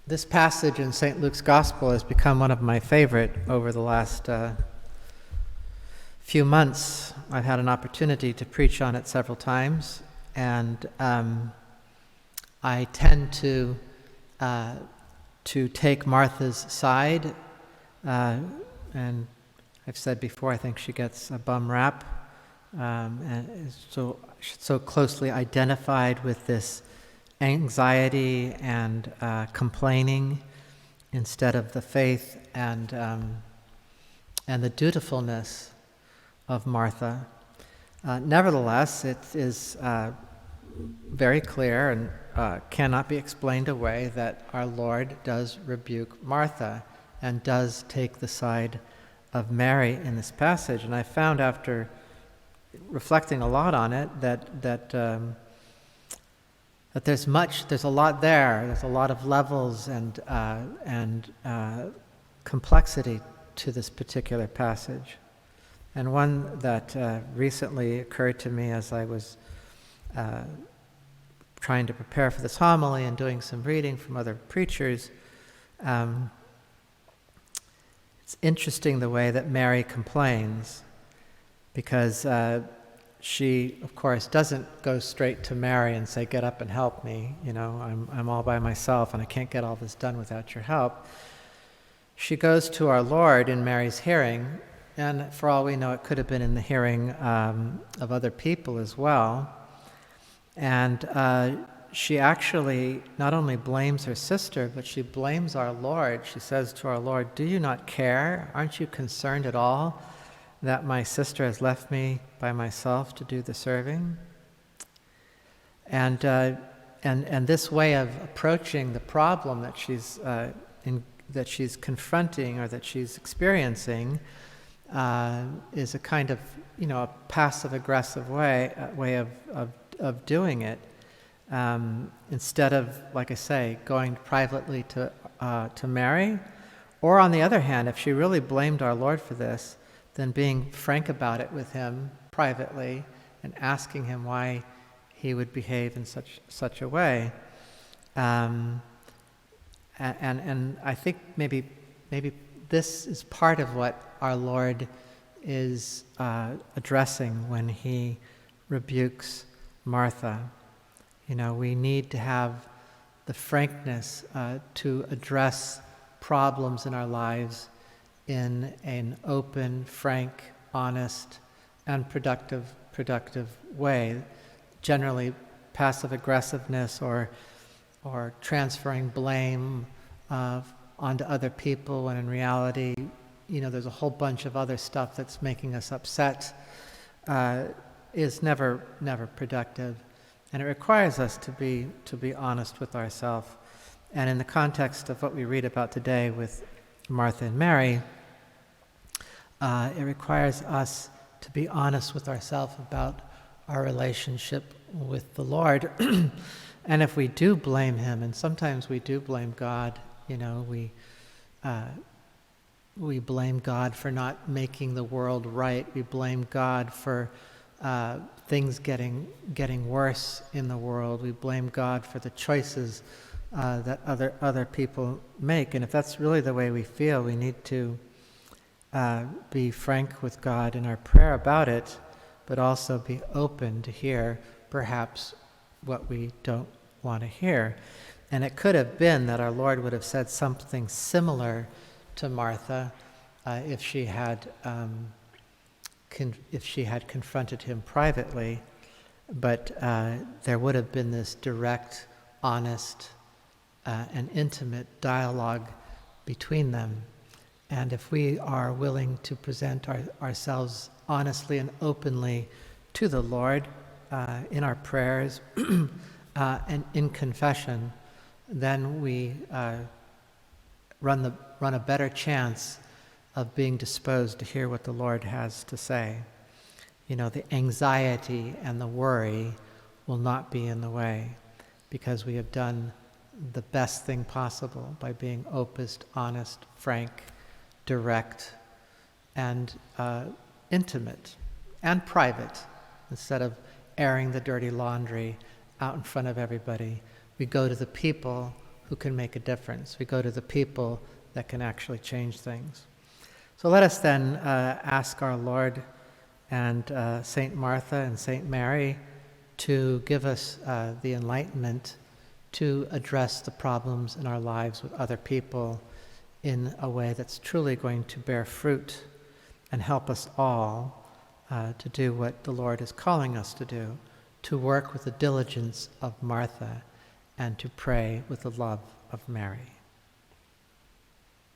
This passage in St. Luke's Gospel has become one of my favorite over the last few months. I've had an opportunity to preach on it several times, and I tend to take Martha's side, and I've said before, I think she gets a bum rap, and is so closely identified with this anxiety and complaining instead of the faith and the dutifulness of Martha. Nevertheless, it is very clear and cannot be explained away that our Lord does rebuke Martha and does take the side of Mary in this passage. And I found, after reflecting a lot on it, that there's a lot there. There's a lot of levels and complexity to this particular passage. And one that recently occurred to me as I was trying to prepare for this homily and doing some reading from other preachers. It's interesting the way that Mary complains, because she, of course, doesn't go straight to Mary and say, "Get up and help me. You know, I'm all by myself and I can't get all this done without your help." She goes to our Lord in Mary's hearing, and for all we know, it could have been in the hearing of other people as well. And she actually not only blames her sister, but she blames our Lord. She says to our Lord, "Do you not care? Aren't you concerned at all that my sister has left me by myself to do the serving?" And this way of approaching the problem that she's confronting or that she's experiencing is a kind of, a passive-aggressive way of doing it. Instead of, like I say, going privately to Mary, or on the other hand, if she really blamed our Lord for this, then being frank about it with him privately and asking him why he would behave in such a way. And I think maybe this is part of what our Lord is addressing when he rebukes Martha. We need to have the frankness to address problems in our lives in an open, frank, honest, and productive way. Generally, passive aggressiveness or transferring blame onto other people, when in reality, there's a whole bunch of other stuff that's making us upset, is never productive. And it requires us to be honest with ourselves. And in the context of what we read about today with Martha and Mary, it requires us to be honest with ourselves about our relationship with the Lord. And if we do blame him, and sometimes we do blame God, we blame God for not making the world right. We blame God for things getting worse in the world. We blame God for the choices that other people make. And if that's really the way we feel, we need to be frank with God in our prayer about it, but also be open to hear perhaps what we don't want to hear. And it could have been that our Lord would have said something similar to Martha if she had confronted him privately, but there would have been this direct, honest, and intimate dialogue between them. And if we are willing to present ourselves honestly and openly to the Lord in our prayers and in confession, then we run a better chance of being disposed to hear what the Lord has to say. The anxiety and the worry will not be in the way, because we have done the best thing possible by being open, honest, frank, direct, and intimate and private. Instead of airing the dirty laundry out in front of everybody, we go to the people who can make a difference. We go to the people that can actually change things. So let us then ask our Lord and Saint Martha and Saint Mary to give us the enlightenment to address the problems in our lives with other people in a way that's truly going to bear fruit and help us all to do what the Lord is calling us to do, to work with the diligence of Martha and to pray with the love of Mary.